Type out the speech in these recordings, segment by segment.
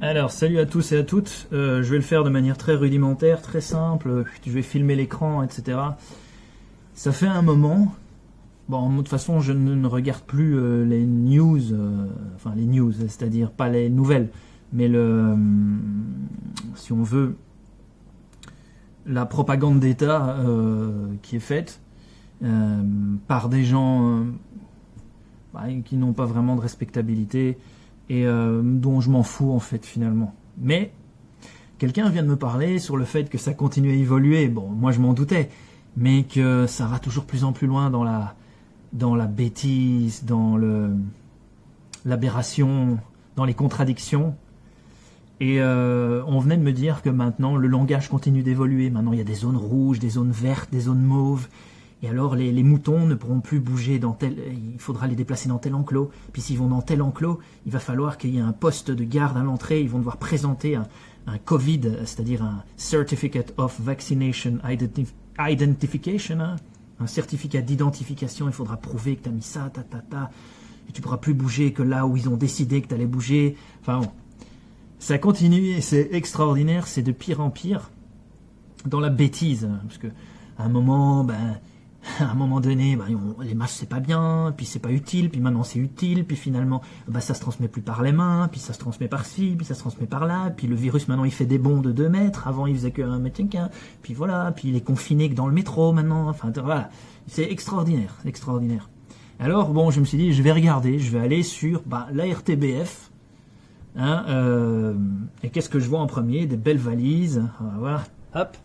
Alors, salut à tous et à toutes. Je vais le faire de manière très rudimentaire, très simple. Je vais filmer l'écran, etc. Ça fait un moment. Bon, de toute façon, je ne regarde plus les news, enfin les news, c'est-à-dire pas les nouvelles, mais si on veut, la propagande d'État qui est faite par des gens qui n'ont pas vraiment de respectabilité et dont je m'en fous en fait finalement. Mais quelqu'un vient de me parler sur le fait que ça continue à évoluer. Bon, moi je m'en doutais, mais que ça va toujours plus en plus loin dans la bêtise, dans l'aberration, dans les contradictions. Et on venait de me dire que maintenant le langage continue d'évoluer. Maintenant il y a des zones rouges, des zones vertes, des zones mauves. Et alors les moutons ne pourront plus bouger dans tel... Il faudra les déplacer dans tel enclos. Puis s'ils vont dans tel enclos, il va falloir qu'il y ait un poste de garde à l'entrée. Ils vont devoir présenter un COVID, c'est-à-dire un Certificate of Vaccination Identification, hein, un certificat d'identification. Il faudra prouver que tu as mis ça, et tu pourras plus bouger que là où ils ont décidé que tu allais bouger. Enfin bon, ça continue et c'est extraordinaire. C'est de pire en pire dans la bêtise. Parce que à un moment, à un moment donné, les masques c'est pas bien, puis c'est pas utile, puis maintenant c'est utile, puis finalement ça se transmet plus par les mains, puis ça se transmet par-ci, puis ça se transmet par là, puis le virus maintenant il fait des bonds de 2 mètres, avant il faisait que 1 mètre, puis voilà, puis il est confiné que dans le métro maintenant, enfin voilà, c'est extraordinaire, extraordinaire. Alors bon, je me suis dit, je vais regarder, je vais aller sur la RTBF, hein, et qu'est-ce que je vois en premier? Des belles valises, on va voir, hop.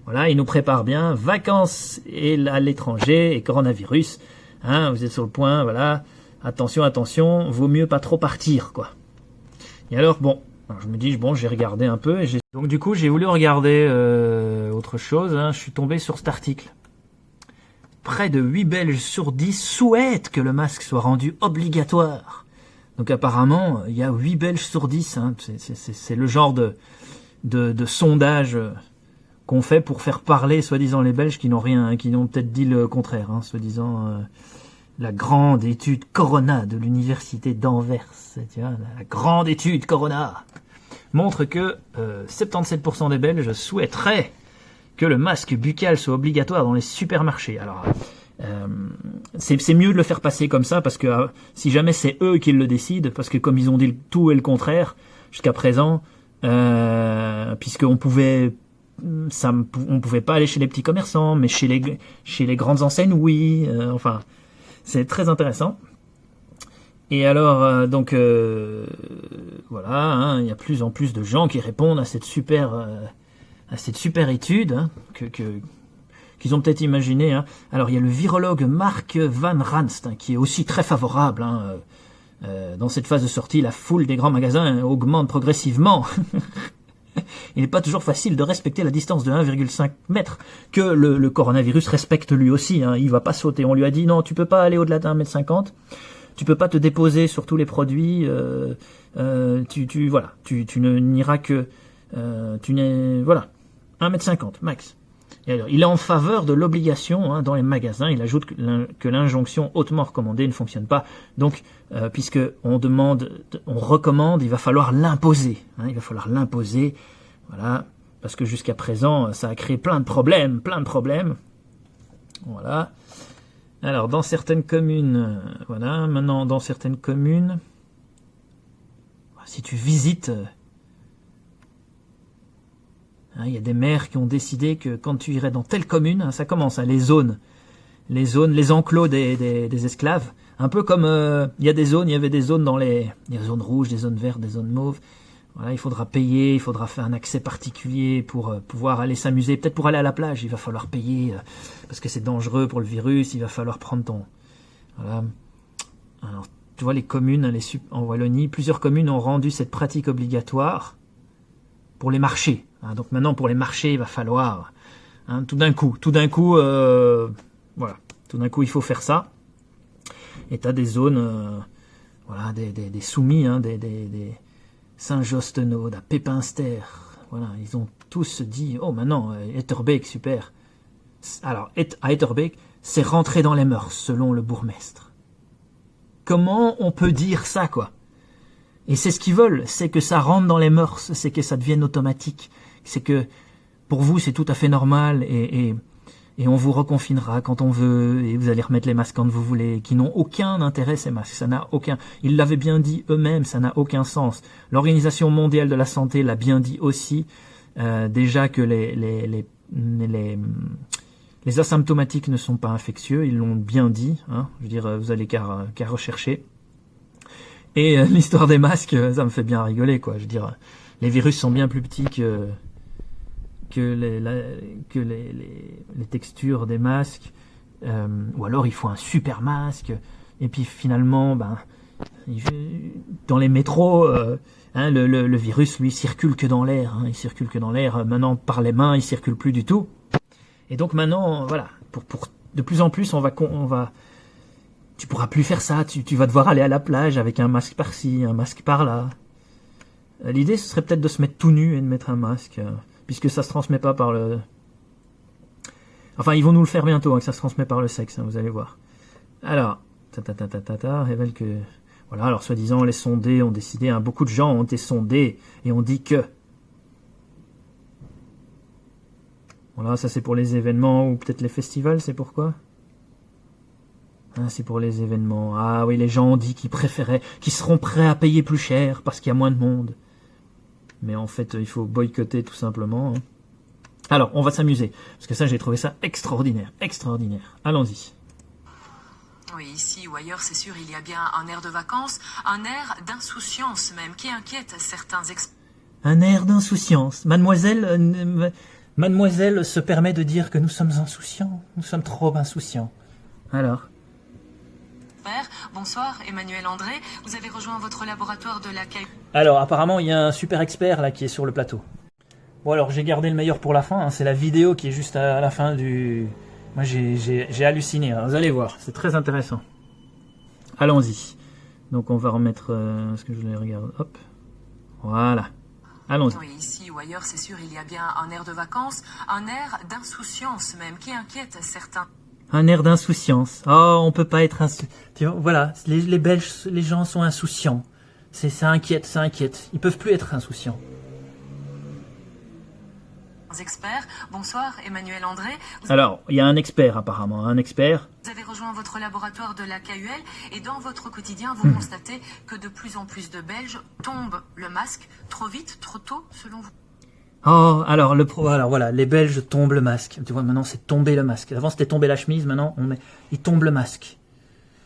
Voilà, il nous prépare bien, vacances à l'étranger et coronavirus. Hein, vous êtes sur le point, voilà. Attention, attention, vaut mieux pas trop partir, quoi. Et alors, bon, je me dis, bon, j'ai regardé un peu. Donc du coup, j'ai voulu regarder autre chose. Hein, je suis tombé sur cet article. Près de 8 Belges sur 10 souhaitent que le masque soit rendu obligatoire. Donc apparemment, il y a 8 Belges sur 10. Hein, c'est le genre de sondage... qu'on fait pour faire parler, soi-disant, les Belges qui n'ont rien, qui n'ont peut-être dit le contraire, hein, soi-disant la grande étude Corona de l'université d'Anvers, tu vois, la grande étude Corona montre que 77% des Belges souhaiteraient que le masque buccal soit obligatoire dans les supermarchés. Alors, c'est mieux de le faire passer comme ça, parce que si jamais c'est eux qui le décident, parce que comme ils ont dit le tout et le contraire jusqu'à présent, puisqu'on pouvait... on pouvait pas aller chez les petits commerçants, mais chez les grandes enseignes, oui. Enfin, c'est très intéressant. Et alors, voilà, hein, il y a plus en plus de gens qui répondent à cette super étude, hein, qu'ils ont peut-être imaginé. Hein. Alors, il y a le virologue Mark Van Ranst, hein, qui est aussi très favorable. Hein, dans cette phase de sortie, la foule des grands magasins augmente progressivement. Il n'est pas toujours facile de respecter la distance de 1,5 mètre que le coronavirus respecte lui aussi. Hein. Il va pas sauter. On lui a dit non, tu peux pas aller au-delà d'1,50 m. Tu peux pas te déposer sur tous les produits. Tu ne n'iras que voilà 1,50 m max. Et alors, il est en faveur de l'obligation, hein, dans les magasins. Il ajoute que l'injonction hautement recommandée ne fonctionne pas. Donc, puisque on recommande, il va falloir l'imposer. Hein, il va falloir l'imposer, voilà, parce que jusqu'à présent, ça a créé plein de problèmes. Voilà. Alors, dans certaines communes, voilà, maintenant, dans certaines communes, si tu visites... il y a des maires qui ont décidé que quand tu irais dans telle commune, hein, ça commence, hein, les zones, les enclos des esclaves, un peu comme il y avait des zones dans il y a des zones rouges, des zones vertes, des zones mauves. Voilà, il faudra payer, il faudra faire un accès particulier pour pouvoir aller s'amuser. Peut-être pour aller à la plage, il va falloir payer parce que c'est dangereux pour le virus. Il va falloir prendre ton... Voilà. Alors, tu vois, les communes, en Wallonie, plusieurs communes ont rendu cette pratique obligatoire pour les marchés. Hein, donc maintenant, pour les marchés, il va falloir... Hein, tout d'un coup, voilà. Tout d'un coup, il faut faire ça. Et tu as des zones, voilà, des soumis, hein, des Saint-Jostenau, à Pépinster. Voilà, ils ont tous dit, oh maintenant, Etterbeek, super. Alors, à Etterbeek, c'est rentré dans les mœurs, selon le bourgmestre. Comment on peut dire ça, quoi? Et c'est ce qu'ils veulent, c'est que ça rentre dans les mœurs, c'est que ça devienne automatique, c'est que pour vous c'est tout à fait normal et on vous reconfinera quand on veut et vous allez remettre les masques quand vous voulez, qui n'ont aucun intérêt ces masques, ça n'a aucun, ils l'avaient bien dit eux-mêmes, ça n'a aucun sens. L'Organisation mondiale de la santé l'a bien dit aussi, déjà que les asymptomatiques ne sont pas infectieux, ils l'ont bien dit, hein, je veux dire, vous allez qu'à rechercher. Et l'histoire des masques, ça me fait bien rigoler, quoi. Je veux dire, les virus sont bien plus petits que les textures des masques, ou alors il faut un super masque, et puis finalement, dans les métros, hein, le virus, lui, circule que dans l'air, hein, il circule que dans l'air, maintenant par les mains, il circule plus du tout. Et donc maintenant, voilà, pour de plus en plus, on va tu pourras plus faire ça, tu vas devoir aller à la plage avec un masque par-ci, un masque par-là. L'idée, ce serait peut-être de se mettre tout nu et de mettre un masque, puisque ça se transmet pas par le... Enfin, ils vont nous le faire bientôt, hein, que ça se transmet par le sexe, hein, vous allez voir. Alors, révèle que... Voilà, alors soi-disant, les sondés ont décidé, hein, beaucoup de gens ont été sondés, et on dit que... Voilà, ça c'est pour les événements, ou peut-être les festivals, c'est pourquoi ? Ah, c'est pour les événements. Ah oui, les gens ont dit qu'ils préféraient, qu'ils seront prêts à payer plus cher parce qu'il y a moins de monde. Mais en fait, il faut boycotter tout simplement. Hein. Alors, on va s'amuser. Parce que ça, j'ai trouvé ça extraordinaire. Extraordinaire. Allons-y. Oui, ici ou ailleurs, c'est sûr, il y a bien un air de vacances, un air d'insouciance même, qui inquiète certains experts. Un air d'insouciance. Mademoiselle se permet de dire que nous sommes insouciants. Nous sommes trop insouciants. Alors ? Bonsoir, Emmanuel André. Vous avez rejoint votre laboratoire de la CAU. Alors, apparemment, il y a un super expert là qui est sur le plateau. Bon, alors, j'ai gardé le meilleur pour la fin. Hein. C'est la vidéo qui est juste à la fin du... Moi, j'ai halluciné. Hein. Vous allez voir, c'est très intéressant. Allons-y. Donc, on va remettre... ce que je les regarde. Hop. Voilà. Allons-y. Oui, ici ou ailleurs, c'est sûr, il y a bien un air de vacances, un air d'insouciance même, qui inquiète certains... Un air d'insouciance. Oh, on peut pas être voilà, les Belges, les gens sont insouciants. Ça inquiète, ça inquiète. Ils peuvent plus être insouciants. Experts. Bonsoir, Emmanuel André. Alors, il y a un expert apparemment, un expert. Vous avez rejoint votre laboratoire de la KUL et dans votre quotidien, vous constatez que de plus en plus de Belges tombent le masque trop vite, trop tôt, selon vous. Oh, alors voilà, les Belges tombent le masque. Tu vois, maintenant c'est tomber le masque. Avant c'était tomber la chemise, maintenant ils tombent le masque.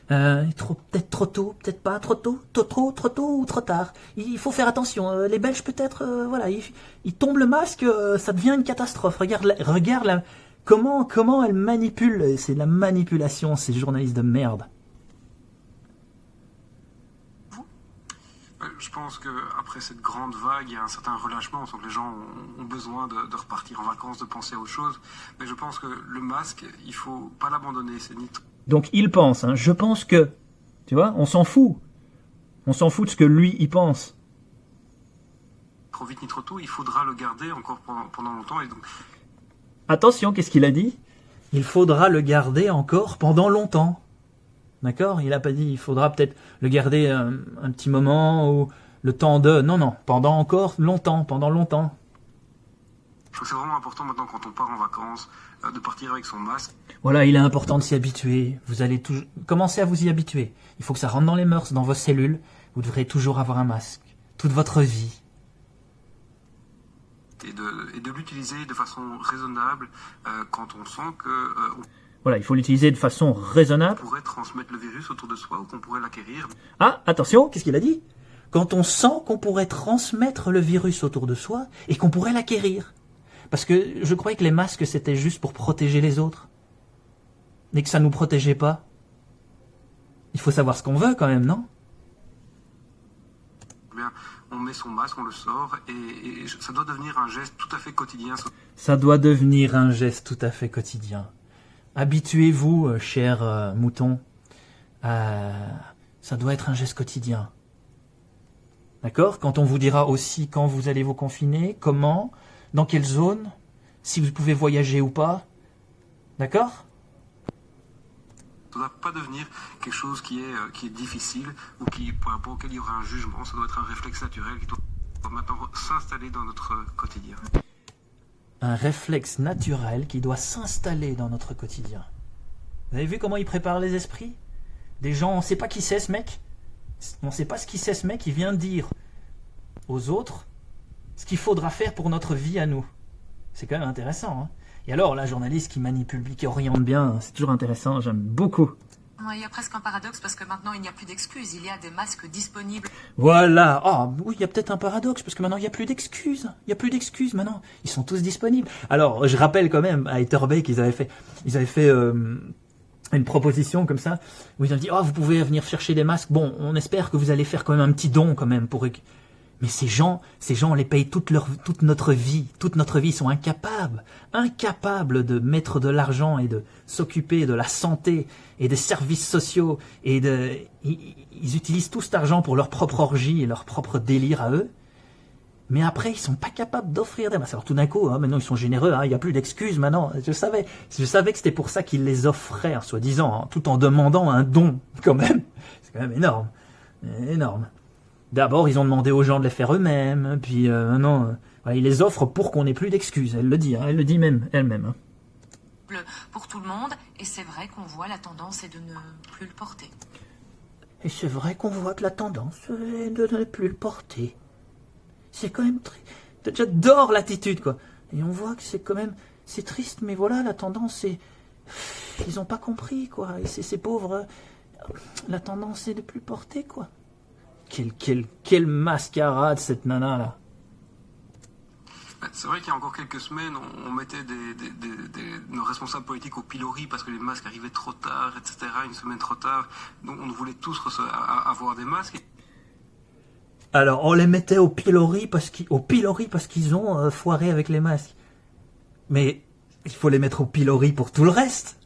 Peut-être trop tôt, peut-être pas trop tôt, trop tôt ou trop tard. Il faut faire attention. Les Belges peut-être, voilà, ils tombent le masque, ça devient une catastrophe. Regarde comment elle manipule. C'est de la manipulation, ces journalistes de merde. Je pense qu'après cette grande vague, il y a un certain relâchement. On sent que les gens ont besoin de repartir en vacances, de penser à autre chose. Mais je pense que le masque, il ne faut pas l'abandonner. C'est ni... Donc il pense, hein, je pense que, tu vois, on s'en fout. On s'en fout de ce que lui, il pense. Trop vite ni trop tôt, il faudra le garder encore pendant longtemps. Et donc... Attention, qu'est-ce qu'il a dit ? Il faudra le garder encore pendant longtemps. D'accord ? Il n'a pas dit, il faudra peut-être le garder un petit moment ou le temps de... Non, pendant encore longtemps, pendant longtemps. Je trouve que c'est vraiment important maintenant quand on part en vacances de partir avec son masque. Voilà, il est important de s'y habituer. Vous allez commencer à vous y habituer. Il faut que ça rentre dans les mœurs, dans vos cellules. Vous devrez toujours avoir un masque. Toute votre vie. Et de l'utiliser de façon raisonnable quand on sent que... Voilà, il faut l'utiliser de façon raisonnable. On pourrait transmettre le virus autour de soi ou qu'on pourrait l'acquérir. Ah, attention, qu'est-ce qu'il a dit ? Quand on sent qu'on pourrait transmettre le virus autour de soi et qu'on pourrait l'acquérir. Parce que je croyais que les masques, c'était juste pour protéger les autres. Et que ça ne nous protégeait pas. Il faut savoir ce qu'on veut quand même, non ? Bien, on met son masque, on le sort, et ça doit devenir un geste tout à fait quotidien. Ça doit devenir un geste tout à fait quotidien. Habituez-vous, chers moutons. Ça doit être un geste quotidien. D'accord ? Quand on vous dira aussi quand vous allez vous confiner, comment, dans quelle zone, si vous pouvez voyager ou pas. D'accord ? Ça ne doit pas devenir quelque chose qui est difficile ou pour rapport auquel il y aura un jugement. Ça doit être un réflexe naturel qui doit maintenant s'installer dans notre quotidien. Un réflexe naturel qui doit s'installer dans notre quotidien. Vous avez vu comment il prépare les esprits? Des gens, on ne sait pas qui c'est ce mec. On ne sait pas ce qui c'est ce mec. Il vient dire aux autres ce qu'il faudra faire pour notre vie à nous. C'est quand même intéressant. Hein. Et alors, la journaliste qui manipule, qui oriente bien, c'est toujours intéressant, j'aime beaucoup. Ouais, il y a presque un paradoxe parce que maintenant il n'y a plus d'excuses, il y a des masques disponibles. Voilà. Ah, oui, il y a peut-être un paradoxe parce que maintenant il n'y a plus d'excuses. Il n'y a plus d'excuses maintenant. Ils sont tous disponibles. Alors, je rappelle quand même à Etterbeek qu'ils avaient fait une proposition comme ça où ils ont dit « Oh, vous pouvez venir chercher des masques. Bon, on espère que vous allez faire quand même un petit don quand même pour... » Mais ces gens, on les paye toute notre vie. Toute notre vie, ils sont incapables de mettre de l'argent et de s'occuper de la santé et des services sociaux. Ils utilisent tout cet argent pour leur propre orgie et leur propre délire à eux. Mais après, ils sont pas capables d'offrir des masques. Alors tout d'un coup, maintenant ils sont généreux, il n'y a plus d'excuses maintenant. Je savais que c'était pour ça qu'ils les offraient, soi-disant, tout en demandant un don quand même. C'est quand même énorme. Énorme. D'abord, ils ont demandé aux gens de les faire eux-mêmes, puis maintenant, ils les offrent pour qu'on n'ait plus d'excuses. Elle le dit, elle le dit même elle-même. Pour tout le monde, et c'est vrai qu'on voit la tendance est de ne plus le porter. Et c'est vrai qu'on voit que la tendance est de ne plus le porter. C'est quand même triste. J'adore l'attitude, quoi. Et on voit que c'est quand même... C'est triste, mais voilà, la tendance, c'est... Ils n'ont pas compris, quoi. Et ces pauvres... La tendance, c'est de plus porter, quoi. Quelle mascarade, cette nana-là. C'est vrai qu'il y a encore quelques semaines, on mettait nos responsables politiques au pilori parce que les masques arrivaient trop tard, etc., une semaine trop tard. Donc on voulait tous avoir des masques. Alors, on les mettait au pilori parce qu'ils ont foiré avec les masques. Mais il faut les mettre au pilori pour tout le reste.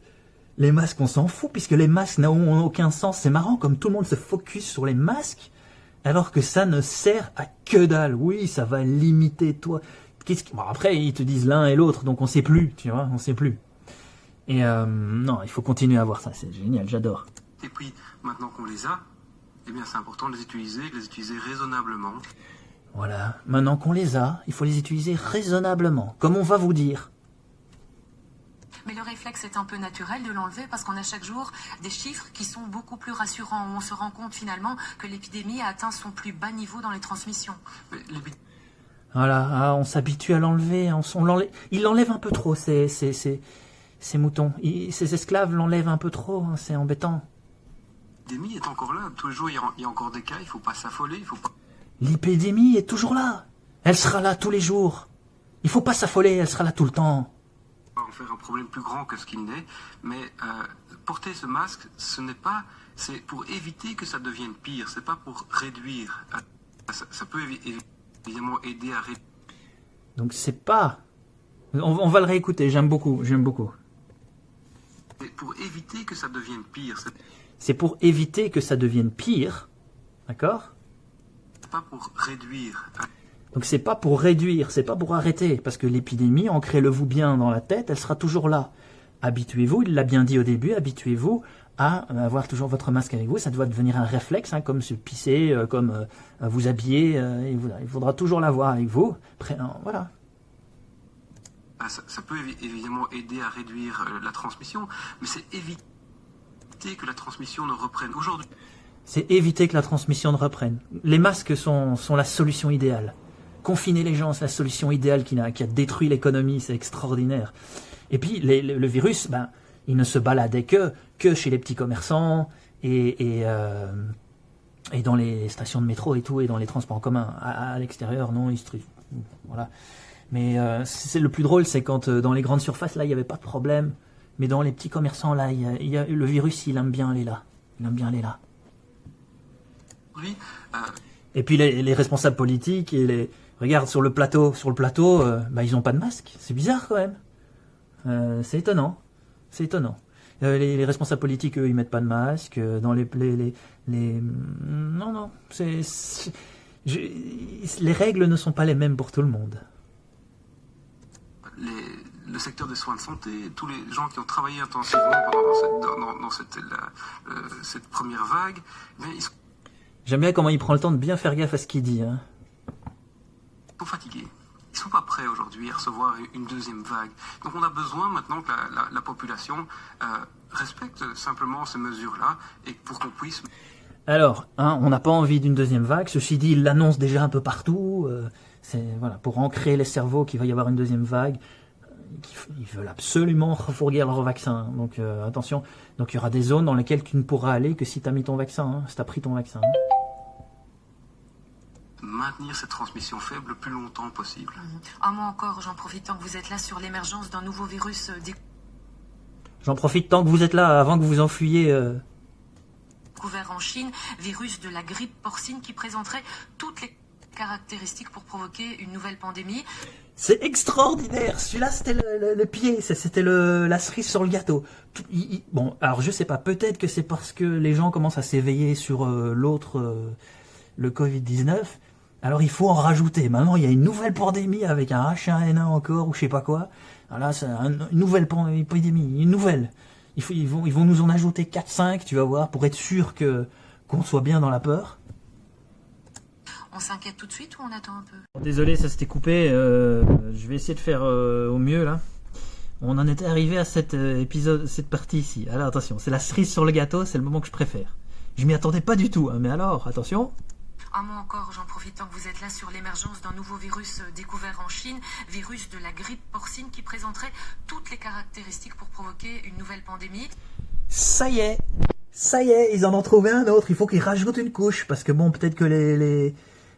Les masques, on s'en fout, puisque les masques n'ont aucun sens. C'est marrant, comme tout le monde se focus sur les masques, alors que ça ne sert à que dalle. Oui, ça va limiter toi. Bon, après, ils te disent l'un et l'autre, donc on sait plus, tu vois, on sait plus. Et non, il faut continuer à voir ça, c'est génial, j'adore. Et puis, maintenant qu'on les a, eh bien, c'est important de les utiliser raisonnablement. Voilà, maintenant qu'on les a, il faut les utiliser raisonnablement, comme on va vous dire. Mais le réflexe est un peu naturel de l'enlever parce qu'on a chaque jour des chiffres qui sont beaucoup plus rassurants, où on se rend compte finalement que l'épidémie a atteint son plus bas niveau dans les transmissions. Voilà, on s'habitue à l'enlever, il l'enlève un peu trop, ces moutons. Ces esclaves l'enlèvent un peu trop, c'est embêtant. L'épidémie est encore là, tous les jours il y a encore des cas, il ne faut pas s'affoler, L'épidémie est toujours là, elle sera là tous les jours. Il ne faut pas s'affoler, elle sera là tout le temps. En faire un problème plus grand que ce qu'il n'est, mais porter ce masque, c'est pour éviter que ça devienne pire, c'est pas pour réduire. Ça peut évidemment aider à réduire. Donc c'est pas... On va le réécouter, j'aime beaucoup. C'est pour éviter que ça devienne pire. C'est pour éviter que ça devienne pire, d'accord ? C'est pas pour réduire. Donc c'est pas pour réduire, c'est pas pour arrêter, parce que l'épidémie, ancrez-le-vous bien dans la tête, elle sera toujours là. Habituez-vous, il l'a bien dit au début, habituez-vous à avoir toujours votre masque avec vous, ça doit devenir un réflexe, comme se pisser, comme vous habiller, il faudra toujours l'avoir avec vous. Voilà. Ça peut évidemment aider à réduire la transmission, mais c'est éviter que la transmission ne reprenne. Aujourd'hui, c'est éviter que la transmission ne reprenne. Les masques sont la solution idéale. Confiner les gens, c'est la solution idéale qui a détruit l'économie, c'est extraordinaire. Et puis, le virus, il ne se baladait que chez les petits commerçants et dans les stations de métro et tout, et dans les transports en commun. À l'extérieur, non, voilà. Mais c'est le plus drôle, c'est quand dans les grandes surfaces, là, il n'y avait pas de problème. Mais dans les petits commerçants, là, le virus, il aime bien aller là. Oui. Et puis les responsables politiques, regarde sur le plateau, ils n'ont pas de masque. C'est bizarre quand même. C'est étonnant. Les responsables politiques, eux, ils mettent pas de masque. Dans les non, les règles ne sont pas les mêmes pour tout le monde. Le le secteur des soins de santé, tous les gens qui ont travaillé intensivement pendant cette première vague, mais ils sont J'aime bien comment il prend le temps de bien faire gaffe à ce qu'il dit. Hein. fatigués. Ils ne sont pas prêts aujourd'hui à recevoir une deuxième vague. Donc on a besoin maintenant que la population respecte simplement ces mesures-là et pour qu'on puisse... Alors, hein, on n'a pas envie d'une deuxième vague. Ceci dit, il l'annonce déjà un peu partout. C'est voilà, pour ancrer les cerveaux qu'il va y avoir une deuxième vague. Ils veulent absolument refourguer leur vaccin. Donc attention. Donc il y aura des zones dans lesquelles tu ne pourras aller que si tu as mis ton vaccin, hein, si tu as pris ton vaccin. Hein. Maintenir cette transmission faible le plus longtemps possible. Un mot encore, j'en profite tant que vous êtes là sur l'émergence d'un nouveau virus J'en profite tant que vous êtes là, avant que vous enfuyiez... découvert en Chine, virus de la grippe porcine qui présenterait toutes les caractéristiques pour provoquer une nouvelle pandémie. C'est extraordinaire. Celui-là, c'était le pied, c'était la cerise sur le gâteau. Bon, alors je sais pas, peut-être que c'est parce que les gens commencent à s'éveiller sur l'autre, le Covid-19. Alors il faut en rajouter. Maintenant, il y a une nouvelle pandémie avec un H1N1 encore, ou je sais pas quoi. Alors là, c'est une nouvelle pandémie, une nouvelle. Ils vont nous en ajouter 4-5, tu vas voir, pour être sûr qu'on soit bien dans la peur. On s'inquiète tout de suite ou on attend un peu? Désolé, ça s'était coupé. Je vais essayer de faire au mieux là. On en était arrivé à cette partie ici. Alors attention, c'est la cerise sur le gâteau, c'est le moment que je préfère. Je m'y attendais pas du tout, hein, mais alors, attention. Un mot encore, j'en profite tant que vous êtes là sur l'émergence d'un nouveau virus découvert en Chine, virus de la grippe porcine qui présenterait toutes les caractéristiques pour provoquer une nouvelle pandémie. Ça y est, ils en ont trouvé un autre. Il faut qu'ils rajoutent une couche parce que bon, peut-être que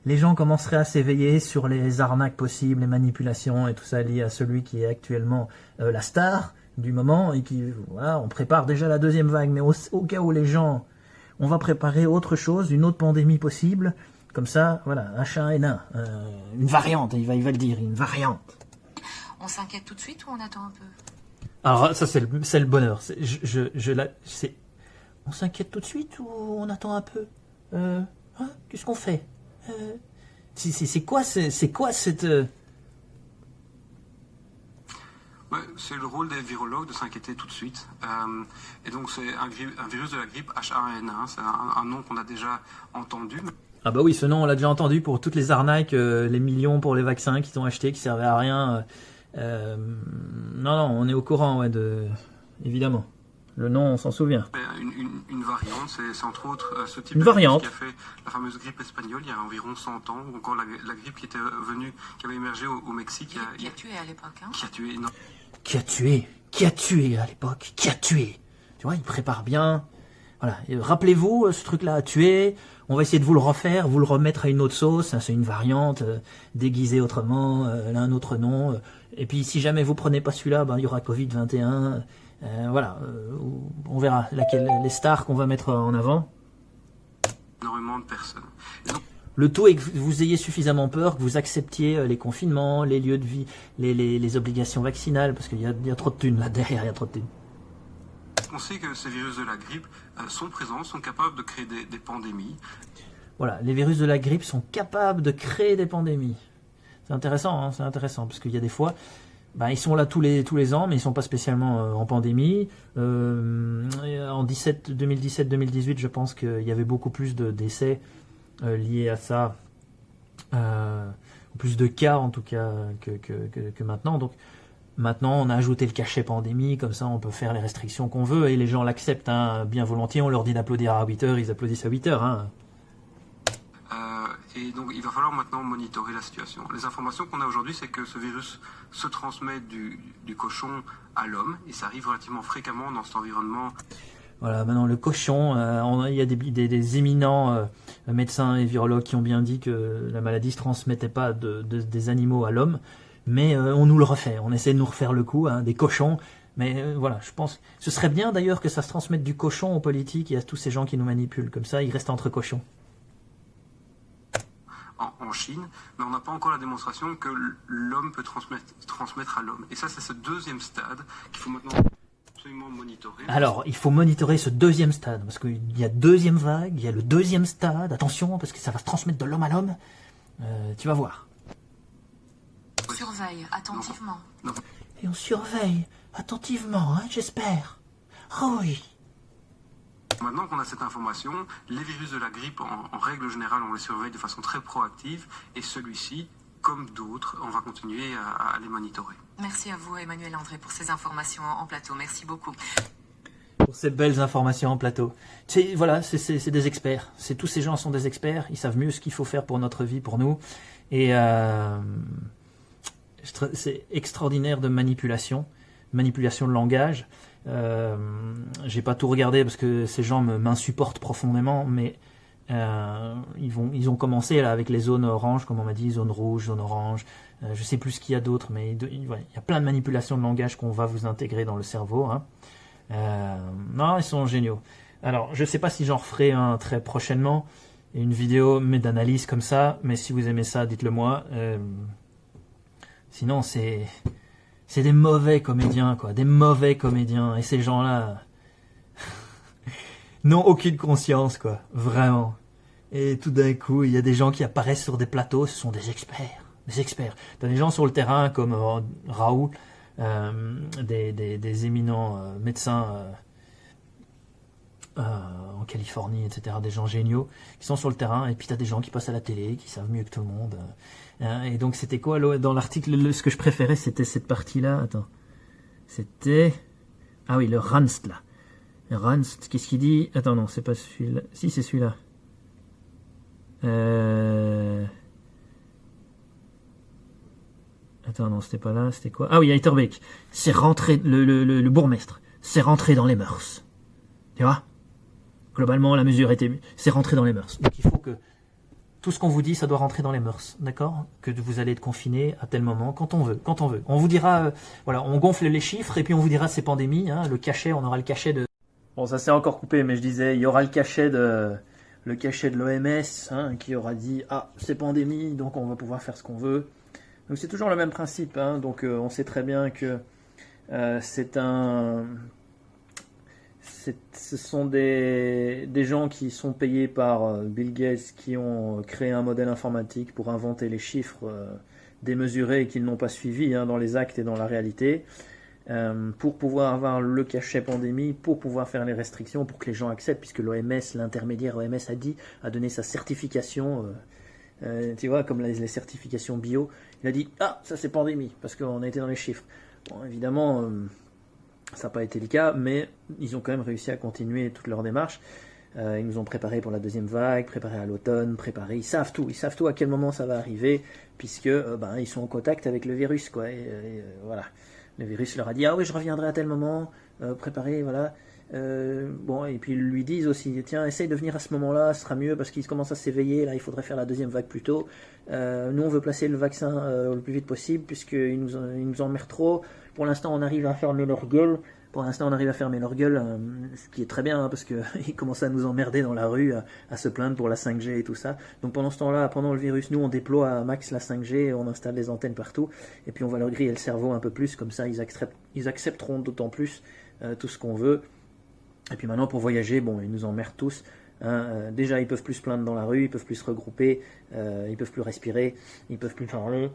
les gens commenceraient à s'éveiller sur les arnaques possibles, les manipulations et tout ça lié à celui qui est actuellement la star du moment et qui, voilà, on prépare déjà la deuxième vague. Mais au cas où les gens, on va préparer autre chose, une autre pandémie possible. Comme ça, voilà, H1N1, une variante, il va le dire, une variante. On s'inquiète tout de suite ou on attend un peu? Alors ça c'est le bonheur. On s'inquiète tout de suite ou on attend un peu? Qu'est-ce qu'on fait? C'est quoi cette... Ouais, c'est le rôle des virologues de s'inquiéter tout de suite. Et donc c'est un virus de la grippe H1N1, c'est un nom qu'on a déjà entendu. Ah bah oui, ce nom on l'a déjà entendu pour toutes les arnaques, les millions pour les vaccins qui sont achetés, qui servaient à rien. Non, on est au courant, ouais, évidemment. Le nom, on s'en souvient. Une variante, c'est entre autres ce type une de variante virus qui a fait la fameuse grippe espagnole il y a environ 100 ans, ou encore la grippe qui était venue, qui avait émergé au Mexique. Qui a tué à l'époque, hein? Qui a tué, non. Qui a tué à l'époque? Qui a tué? Tu vois, il prépare bien. Voilà. Rappelez-vous, ce truc-là a tué. On va essayer de vous le refaire, vous le remettre à une autre sauce. C'est une variante déguisée autrement, un autre nom. Et puis, si jamais vous prenez pas celui-là, il y aura Covid-21. Voilà. On verra les stars qu'on va mettre en avant. Énormément de personnes. Le tout est que vous ayez suffisamment peur, que vous acceptiez les confinements, les lieux de vie, les obligations vaccinales, parce qu'il y a trop de thunes là derrière, il y a trop de thunes. On sait que ces virus de la grippe sont présents, sont capables de créer des pandémies. Voilà, les virus de la grippe sont capables de créer des pandémies. C'est intéressant, hein, parce qu'il y a des fois, ils sont là tous les ans, mais ils sont pas spécialement en pandémie. En 2017-2018, je pense qu'il y avait beaucoup plus de décès liés à ça, plus de cas en tout cas que maintenant. Donc maintenant, on a ajouté le cachet pandémie, comme ça on peut faire les restrictions qu'on veut et les gens l'acceptent, hein, bien volontiers. On leur dit d'applaudir à 8 heures, ils applaudissent à 8 heures. Hein. Et donc il va falloir maintenant monitorer la situation. Les informations qu'on a aujourd'hui, c'est que ce virus se transmet du cochon à l'homme et ça arrive relativement fréquemment dans cet environnement. Voilà, maintenant le cochon, il y a des éminents médecins et virologues qui ont bien dit que la maladie se transmettait pas des animaux à l'homme, mais on nous le refait, on essaie de nous refaire le coup, hein, des cochons, mais voilà, je pense, ce serait bien d'ailleurs que ça se transmette du cochon aux politiques et à tous ces gens qui nous manipulent, comme ça ils restent entre cochons. En Chine, mais on n'a pas encore la démonstration que l'homme peut transmettre à l'homme. Et ça, c'est ce deuxième stade qu'il faut maintenant absolument monitorer. Alors, il faut monitorer ce deuxième stade, parce qu'il y a deuxième vague, il y a le deuxième stade, attention, parce que ça va se transmettre de l'homme à l'homme, tu vas voir. Surveille attentivement. Et on surveille attentivement, hein, j'espère. Oh oui. Maintenant qu'on a cette information, les virus de la grippe, en règle générale, on les surveille de façon très proactive. Et celui-ci, comme d'autres, on va continuer à les monitorer. Merci à vous, Emmanuel André, pour ces informations en plateau. Merci beaucoup. Pour ces belles informations en plateau. Voilà, c'est des experts. Tous ces gens sont des experts. Ils savent mieux ce qu'il faut faire pour notre vie, pour nous. Et c'est extraordinaire de manipulation de langage. J'ai pas tout regardé parce que ces gens m'insupportent profondément, mais ils ont commencé là avec les zones oranges, comme on m'a dit, zone rouge, zone orange. Je sais plus ce qu'il y a d'autre, mais il y a plein de manipulations de langage qu'on va vous intégrer dans le cerveau. Hein. Non, ils sont géniaux. Alors, je sais pas si j'en referai un très prochainement, une vidéo mais d'analyse comme ça, mais si vous aimez ça, dites-le moi. Sinon, c'est des mauvais comédiens, quoi, des mauvais comédiens. Et ces gens-là n'ont aucune conscience, quoi, vraiment. Et tout d'un coup, il y a des gens qui apparaissent sur des plateaux, ce sont des experts. Des experts. T'as des gens sur le terrain comme Raoul, des éminents médecins en Californie, etc., des gens géniaux qui sont sur le terrain, et puis t'as des gens qui passent à la télé, qui savent mieux que tout le monde. Et donc c'était quoi dans l'article, ce que je préférais, c'était cette partie-là. Attends, c'était ah oui, le Ranst là. Le Ranst, qu'est-ce qu'il dit? Attends, non, c'est pas celui-là. Si, c'est celui-là. Attends, non, c'était pas là, c'était quoi? Ah oui, Heiterbeek. C'est rentré, le bourgmestre, c'est rentré dans les mœurs. Tu vois? Globalement, la mesure c'est rentré dans les mœurs. Donc il faut que tout ce qu'on vous dit, ça doit rentrer dans les mœurs, d'accord? Que vous allez être confiné à tel moment, quand on veut. On vous dira, voilà, on gonfle les chiffres et puis on vous dira c'est pandémie, hein, le cachet, on aura le cachet de... Bon, ça s'est encore coupé, mais je disais, il y aura le cachet de l'OMS, hein, qui aura dit, ah, c'est pandémie, donc on va pouvoir faire ce qu'on veut. Donc c'est toujours le même principe, hein, donc on sait très bien que ce sont des gens qui sont payés par Bill Gates, qui ont créé un modèle informatique pour inventer les chiffres démesurés et qu'ils n'ont pas suivis, hein, dans les actes et dans la réalité, pour pouvoir avoir le cachet pandémie, pour pouvoir faire les restrictions, pour que les gens acceptent, puisque l'OMS, l'intermédiaire OMS a donné sa certification, tu vois, comme les certifications bio. Il a dit, ah, ça c'est pandémie, parce qu'on a été dans les chiffres. Bon, évidemment... ça n'a pas été le cas, mais ils ont quand même réussi à continuer toute leur démarche. Ils nous ont préparé pour la deuxième vague, préparé à l'automne, ils savent tout à quel moment ça va arriver, puisque ils sont en contact avec le virus, quoi. Voilà, le virus leur a dit, ah oui, je reviendrai à tel moment, préparez, voilà. Bon, et puis ils lui disent aussi, tiens, essaye de venir à ce moment-là, ce sera mieux, parce qu'ils commencent à s'éveiller, là, il faudrait faire la deuxième vague plus tôt. Nous, on veut placer le vaccin le plus vite possible, puisqu'ils nous emmerdent trop. Pour l'instant, on arrive à fermer leur gueule. Ce qui est très bien, hein, parce qu'ils commencent à nous emmerder dans la rue, à se plaindre pour la 5G et tout ça. Donc pendant ce temps-là, pendant le virus, nous, on déploie à max la 5G, on installe des antennes partout, et puis on va leur griller le cerveau un peu plus, comme ça, ils accepteront d'autant plus tout ce qu'on veut. Et puis maintenant, pour voyager, bon, ils nous emmerdent tous. Hein, déjà, ils peuvent plus se plaindre dans la rue, ils peuvent plus se regrouper, ils peuvent plus respirer, ils peuvent plus parler.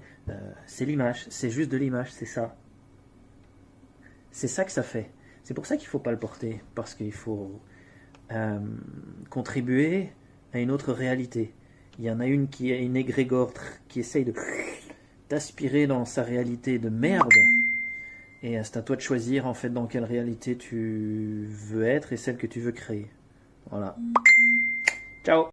C'est l'image, c'est juste de l'image, c'est ça. C'est ça que ça fait. C'est pour ça qu'il ne faut pas le porter, parce qu'il faut contribuer à une autre réalité. Il y en a une qui est une égrégore qui essaye d'aspirer dans sa réalité de merde. Et c'est à toi de choisir en fait dans quelle réalité tu veux être et celle que tu veux créer. Voilà. Ciao!